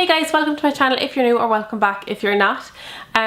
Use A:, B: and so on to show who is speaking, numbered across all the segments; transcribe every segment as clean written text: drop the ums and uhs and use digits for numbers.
A: Hey guys, welcome to my channel if you're new, or welcome back if you're not.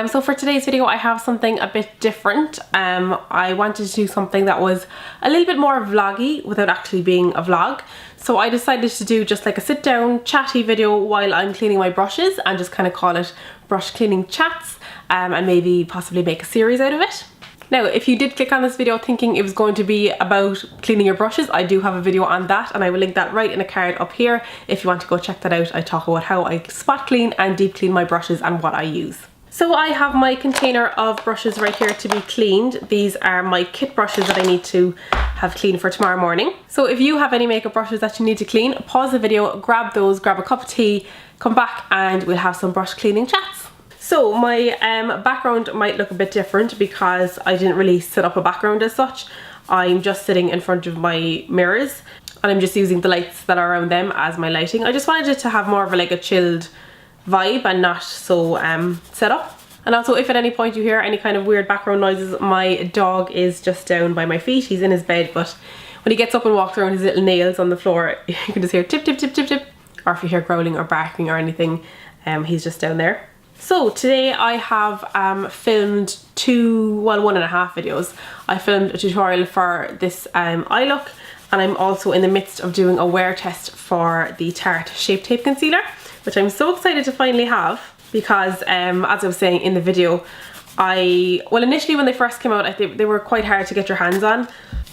A: So for today's video I have something a bit different. I wanted to do something that was a little bit more vloggy without actually being a vlog. So I decided to do just like a sit down chatty video while I'm cleaning my brushes and just kind of call it brush cleaning chats, and maybe possibly make a series out of it. Now, if you did click on this video thinking it was going to be about cleaning your brushes, I do have a video on that and I will link that right in a card up here if you want to go check that out. I talk about how I spot clean and deep clean my brushes and what I use. So I have my container of brushes right here to be cleaned. These are my kit brushes that I need to have cleaned for tomorrow morning. So if you have any makeup brushes that you need to clean, pause the video, grab those, grab a cup of tea, come back and we'll have some brush cleaning chats. So my background might look a bit different because I didn't really set up a background as such. I'm just sitting in front of my mirrors and I'm just using the lights that are around them as my lighting. I just wanted it to have more of a chilled vibe and not so set up. And also, if at any point you hear any kind of weird background noises, my dog is just down by my feet. He's in his bed, but when he gets up and walks around his little nails on the floor, you can just hear tip tip tip tip tip, or if you hear growling or barking or anything, he's just down there. So today I have filmed one and a half videos. I filmed a tutorial for this eye look, and I'm also in the midst of doing a wear test for the Tarte Shape Tape Concealer, which I'm so excited to finally have because as I was saying in the video, initially when they first came out, they were quite hard to get your hands on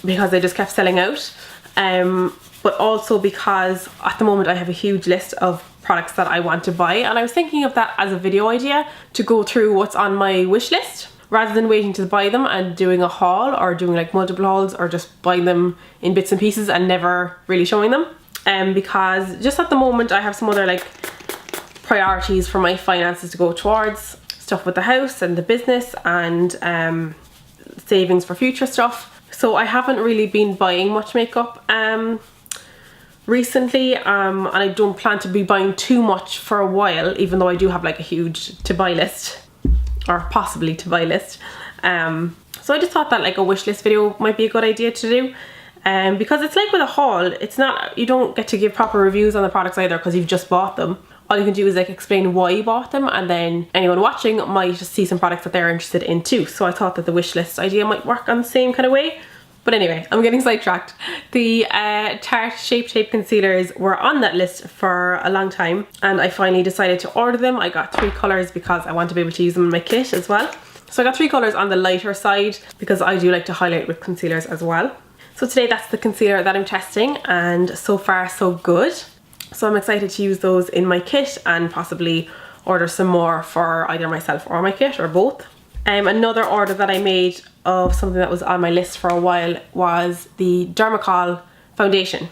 A: because they just kept selling out. But also because at the moment I have a huge list of products that I want to buy, and I was thinking of that as a video idea to go through what's on my wish list rather than waiting to buy them and doing a haul or doing like multiple hauls or just buying them in bits and pieces and never really showing them. Because just at the moment I have some other priorities for my finances to go towards, stuff with the house and the business and savings for future stuff. So I haven't really been buying much makeup recently, and I don't plan to be buying too much for a while, even though I do have a huge to buy list, or possibly to buy list. So I just thought that a wish list video might be a good idea to do, because it's like with a haul, it's not, you don't get to give proper reviews on the products either because you've just bought them. All you can do is explain why you bought them, and then anyone watching might just see some products that they're interested in too. So I thought that the wish list idea might work on the same kind of way. But anyway, I'm getting sidetracked. The Tarte Shape Tape Concealers were on that list for a long time, and I finally decided to order them. I got 3 colours because I want to be able to use them in my kit as well. So I got 3 colours on the lighter side because I do like to highlight with concealers as well. So today that's the concealer that I'm testing, and so far so good. So I'm excited to use those in my kit and possibly order some more for either myself or my kit, or both. Another order that I made of something that was on my list for a while was the Dermacol foundation.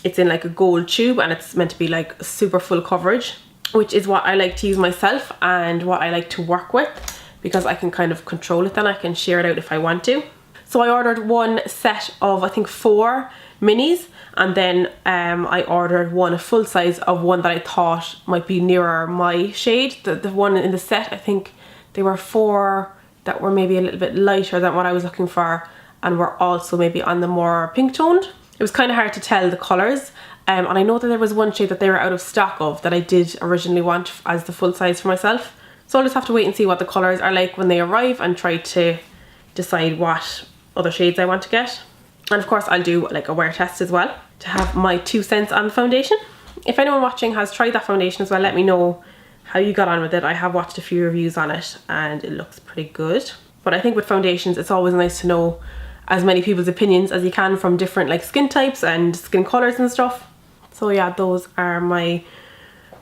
A: It's in a gold tube and it's meant to be super full coverage, which is what I like to use myself and what I like to work with because I can kind of control it, then I can share it out if I want to. So I ordered one set of I think 4 minis, and then I ordered a full size of one that I thought might be nearer my shade. The one in the set, I think they were 4 that were maybe a little bit lighter than what I was looking for, and were also maybe on the more pink toned. It was kind of hard to tell the colours, and I know that there was one shade that they were out of stock of that I did originally want as the full size for myself. So I'll just have to wait and see what the colours are like when they arrive and try to decide what other shades I want to get. And of course I'll do a wear test as well to have my 2 cents on the foundation. If anyone watching has tried that foundation as well, let me know how you got on with it. I have watched a few reviews on it and it looks pretty good. But I think with foundations it's always nice to know as many people's opinions as you can from different skin types and skin colours and stuff. So yeah, those are my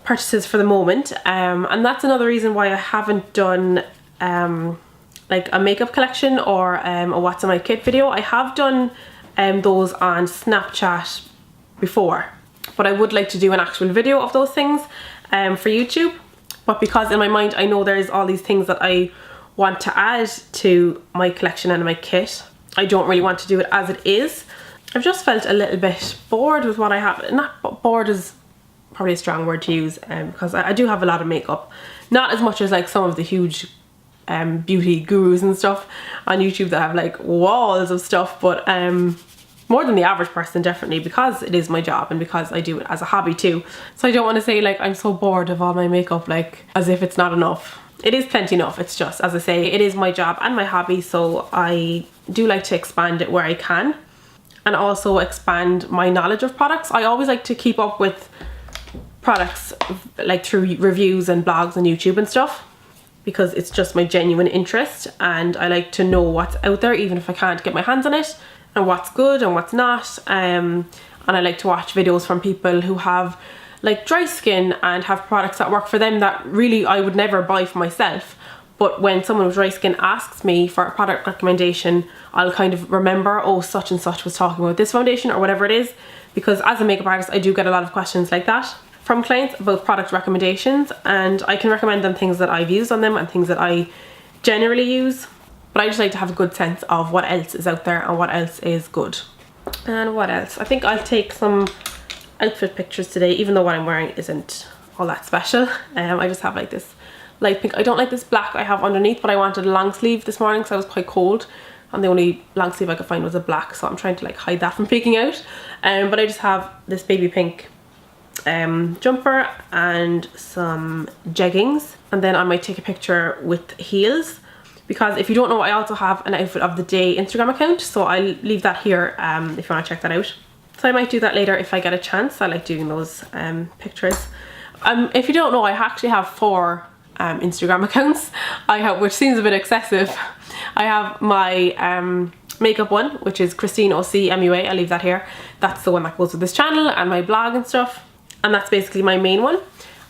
A: purchases for the moment. And that's another reason why I haven't done a makeup collection or a what's in my kit video. I have done those on Snapchat before, but I would like to do an actual video of those things for YouTube. But because in my mind I know there's all these things that I want to add to my collection and my kit, I don't really want to do it as it is. I've just felt a little bit bored with what I have. Not bored is probably a strong word to use, because I do have a lot of makeup. Not as much as some of the huge beauty gurus and stuff on YouTube that have walls of stuff, but more than the average person, definitely, because it is my job and because I do it as a hobby too. So I don't want to say like I'm so bored of all my makeup, like as if it's not enough. It is plenty enough. It's just, as I say, it is my job and my hobby, so I do like to expand it where I can and also expand my knowledge of products. I always like to keep up with products like through reviews and blogs and YouTube and stuff, because it's just my genuine interest and I like to know what's out there even if I can't get my hands on it, and what's good and what's not. And I like to watch videos from people who have like dry skin and have products that work for them that really I would never buy for myself. But when someone with dry skin asks me for a product recommendation, I'll kind of remember, oh, such and such was talking about this foundation or whatever it is, because as a makeup artist I do get a lot of questions like that from clients about product recommendations, and I can recommend them things that I've used on them and things that I generally use. But I just like to have a good sense of what else is out there and what else is good. And what else? I think I'll take some outfit pictures today, even though what I'm wearing isn't all that special. I just have like this light pink. I don't like this black I have underneath, but I wanted a long sleeve this morning because I was quite cold and the only long sleeve I could find was a black, so I'm trying to like hide that from peeking out. But I just have this baby pink jumper and some jeggings, and then I might take a picture with heels, because if you don't know, I also have an outfit of the day Instagram account, so I'll leave that here if you want to check that out. So I might do that later if I get a chance. I like doing those pictures. If you don't know, I actually have 4 Instagram accounts. I have, which seems a bit excessive. I have my makeup one, which is ChristineOCMUA. I'll leave that here. That's the one that goes with this channel and my blog and stuff. And that's basically my main one.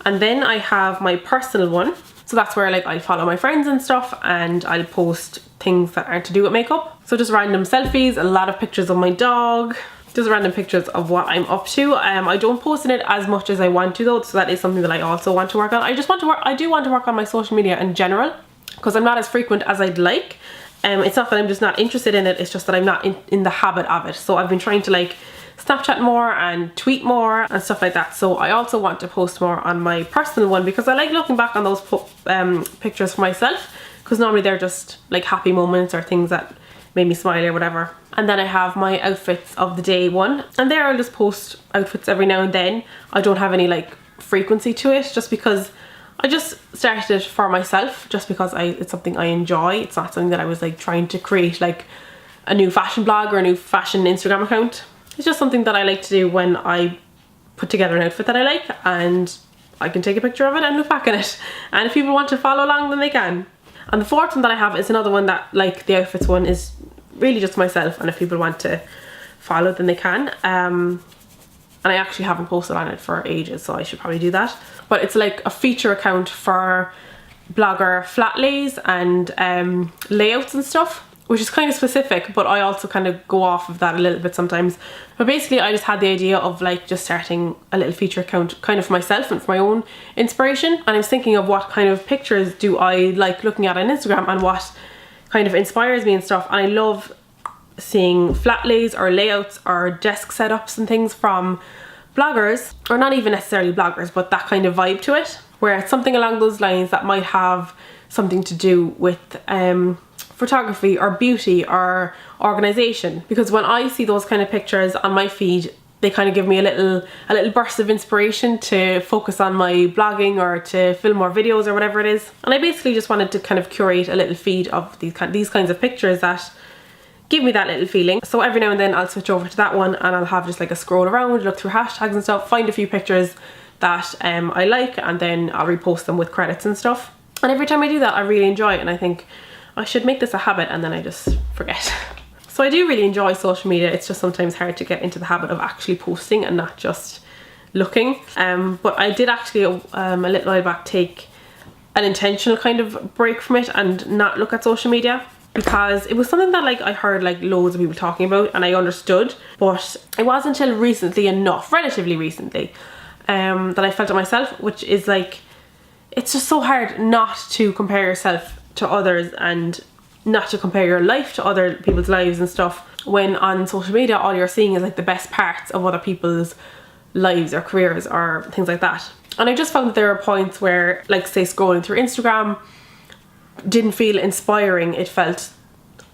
A: And then I have my personal one. So that's where like I follow my friends and stuff, and I'll post things that aren't to do with makeup. So just random selfies, a lot of pictures of my dog, just random pictures of what I'm up to. I don't post in it as much as I want to though, so that is something that I also want to work on. I do want to work on my social media in general, because I'm not as frequent as I'd like. It's not that I'm just not interested in it, it's just that I'm not in the habit of it. So I've been trying to like Snapchat more and tweet more and stuff like that. So I also want to post more on my personal one, because I like looking back on those pictures for myself, because normally they're just like happy moments or things that made me smile or whatever. And then I have my outfits of the day one, and there I'll just post outfits every now and then. I don't have any like frequency to it, just because I just started it for myself, just because it's something I enjoy. It's not something that I was like trying to create like a new fashion blog or a new fashion Instagram account. It's just something that I like to do when I put together an outfit that I like, and I can take a picture of it and look back at it. And if people want to follow along, then they can. And the 4th one that I have is another one that, like the outfits one, is really just myself, and if people want to follow, then they can. And I actually haven't posted on it for ages, so I should probably do that. But it's like a feature account for blogger flat lays and layouts and stuff, which is kind of specific, but I also kind of go off of that a little bit sometimes. But basically I just had the idea of like just starting a little feature account kind of for myself and for my own inspiration. And I was thinking of what kind of pictures do I like looking at on Instagram and what kind of inspires me and stuff. And I love seeing flat lays or layouts or desk setups and things from bloggers, or not even necessarily bloggers, but that kind of vibe to it, where it's something along those lines that might have something to do with photography or beauty or organization. Because when I see those kind of pictures on my feed, they kind of give me a little burst of inspiration to focus on my blogging or to film more videos or whatever it is. And I basically just wanted to kind of curate a little feed of these kinds of pictures that give me that little feeling. So every now and then I'll switch over to that one, and I'll have just like a scroll around, look through hashtags and stuff, find a few pictures that I like, and then I'll repost them with credits and stuff. And every time I do that, I really enjoy it, and I think I should make this a habit, and then I just forget. So I do really enjoy social media. It's just sometimes hard to get into the habit of actually posting and not just looking. But I did actually a little while back take an intentional kind of break from it and not look at social media, because it was something that like I heard like loads of people talking about and I understood, but it wasn't until recently enough, relatively recently, that I felt it myself, which is like, it's just so hard not to compare yourself to others and not to compare your life to other people's lives and stuff, when on social media all you're seeing is like the best parts of other people's lives or careers or things like that. And I just found that there are points where, like say scrolling through Instagram didn't feel inspiring. It felt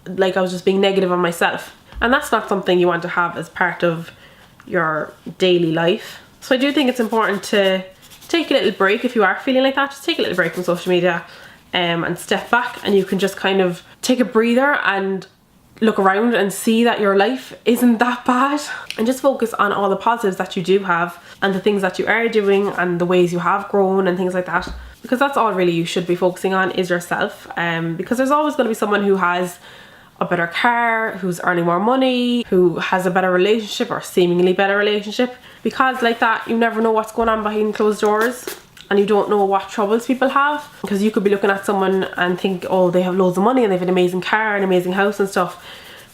A: like I was just being negative on myself, and that's not something you want to have as part of your daily life. So I do think it's important to take a little break. If you are feeling like that, just take a little break from social media and step back, and you can just kind of take a breather and look around and see that your life isn't that bad, and just focus on all the positives that you do have and the things that you are doing and the ways you have grown and things like that, because that's all really you should be focusing on, is yourself. Because there's always going to be someone who has a better car, who's earning more money, who has a better relationship or seemingly better relationship, because like that you never know what's going on behind closed doors, and you don't know what troubles people have, because you could be looking at someone and think, oh, they have loads of money and they have an amazing car and amazing house and stuff,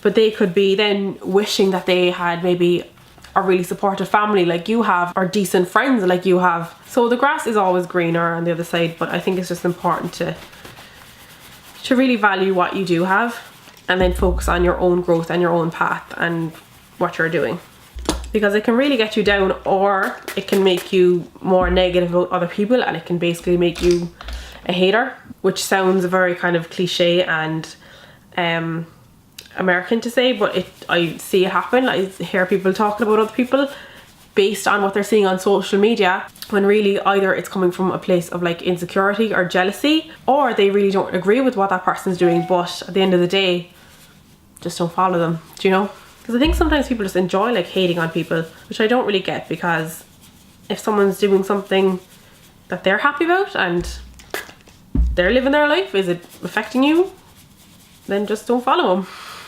A: but they could be then wishing that they had maybe a really supportive family like you have, or decent friends like you have. So the grass is always greener on the other side, but I think it's just important to really value what you do have, and then focus on your own growth and your own path and what you're doing, because it can really get you down, or it can make you more negative about other people, and it can basically make you a hater, which sounds very kind of cliche and American to say, but I see it happen. I hear people talking about other people based on what they're seeing on social media, when really either it's coming from a place of like insecurity or jealousy, or they really don't agree with what that person's doing, but at the end of the day just don't follow them, do you know? Because I think sometimes people just enjoy like hating on people, which I don't really get, because if someone's doing something that they're happy about and they're living their life, is it affecting you? Then just don't follow them.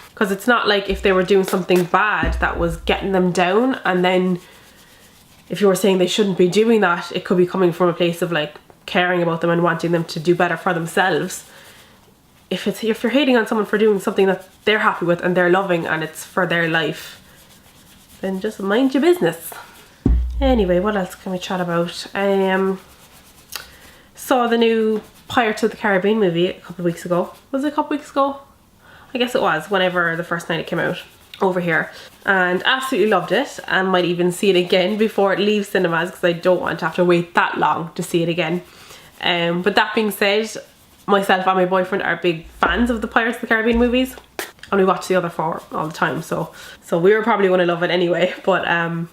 A: Because it's not like if they were doing something bad that was getting them down, and then if you were saying they shouldn't be doing that, it could be coming from a place of like caring about them and wanting them to do better for themselves. If you're hating on someone for doing something that they're happy with and they're loving and it's for their life, then just mind your business. Anyway, what else can we chat about? Saw the new Pirates of the Caribbean movie a couple of weeks ago. Was it a couple of weeks ago? I guess it was, whenever the first night it came out over here, and absolutely loved it, and might even see it again before it leaves cinemas, because I don't want to have to wait that long to see it again. But that being said, myself and my boyfriend are big fans of the Pirates of the Caribbean movies, and we watch the other four all the time, so we were probably going to love it anyway. But and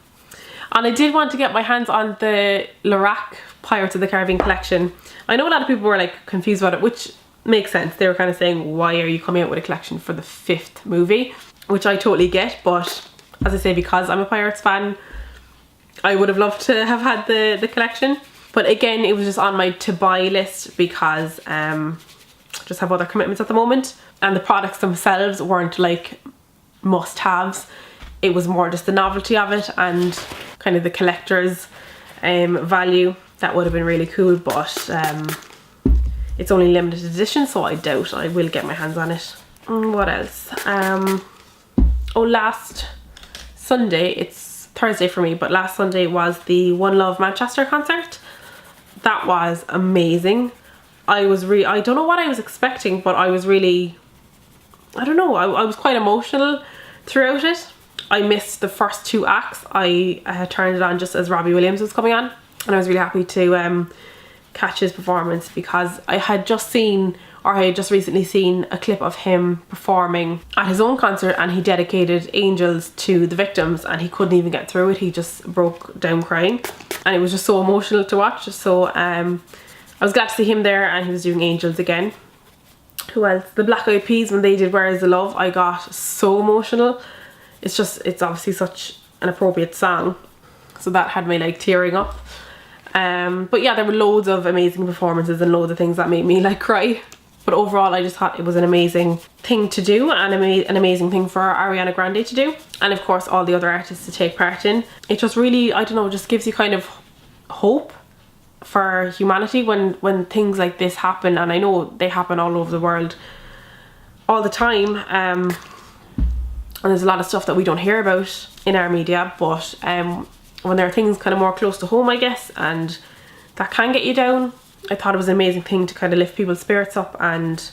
A: I did want to get my hands on the Lorac Pirates of the Caribbean collection. I know a lot of people were like confused about it, which makes sense. They were kind of saying, why are you coming out with a collection for the 5th movie? Which I totally get, but as I say, because I'm a Pirates fan, I would have loved to have had the collection. But again, it was just on my to buy list, because I just have other commitments at the moment, and the products themselves weren't like must-haves. It was more just the novelty of it and kind of the collector's value. That would have been really cool, but it's only limited edition, so I doubt I will get my hands on it. What else? Last Sunday, it's Thursday for me, but last Sunday was the One Love Manchester concert. That was amazing. I don't know what I was expecting, but I was really, I don't know, I was quite emotional throughout it. I missed the first 2 acts. I had turned it on just as Robbie Williams was coming on, and I was really happy to catch his performance, because I had just recently seen a clip of him performing at his own concert, and he dedicated Angels to the victims, and he couldn't even get through it. He just broke down crying, and it was just so emotional to watch. So I was glad to see him there, and he was doing Angels again. Who else? The Black Eyed Peas, when they did Where Is the Love, I got so emotional. It's obviously such an appropriate song, so that had me like tearing up. But yeah, there were loads of amazing performances and loads of things that made me like cry. But overall, I just thought it was an amazing thing to do, and an amazing thing for Ariana Grande to do, and of course all the other artists to take part in. It just really, I don't know, just gives you kind of hope for humanity when things like this happen, and I know they happen all over the world all the time, and there's a lot of stuff that we don't hear about in our media, but when there are things kind of more close to home, I guess, and that can get you down, I thought it was an amazing thing to kind of lift people's spirits up and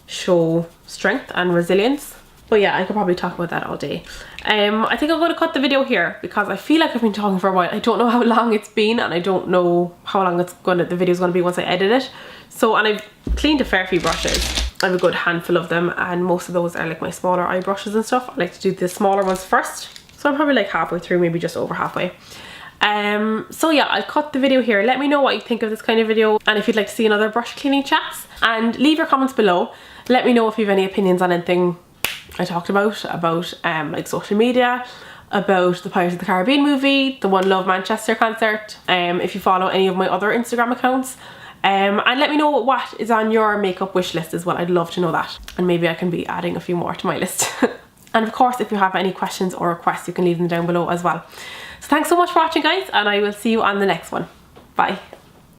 A: show strength and resilience. But yeah, I could probably talk about that all day. I think I'm going to cut the video here, because I feel like I've been talking for a while. I don't know how long it's been, and I don't know how long the video's going to be once I edit it. So, and I've cleaned a fair few brushes. I have a good handful of them, and most of those are like my smaller eye brushes and stuff. I like to do the smaller ones first. So I'm probably like halfway through, maybe just over halfway. So yeah, I'll cut the video here. Let me know what you think of this kind of video, and if you'd like to see another brush cleaning chats, and leave your comments below. Let me know if you have any opinions on anything I talked about like social media, about the Pirates of the Caribbean movie, the One Love Manchester concert, if you follow any of my other Instagram accounts. And let me know what is on your makeup wish list as well. I'd love to know that, and maybe I can be adding a few more to my list. And of course, if you have any questions or requests, you can leave them down below as well. So thanks so much for watching, guys, and I will see you on the next one. Bye.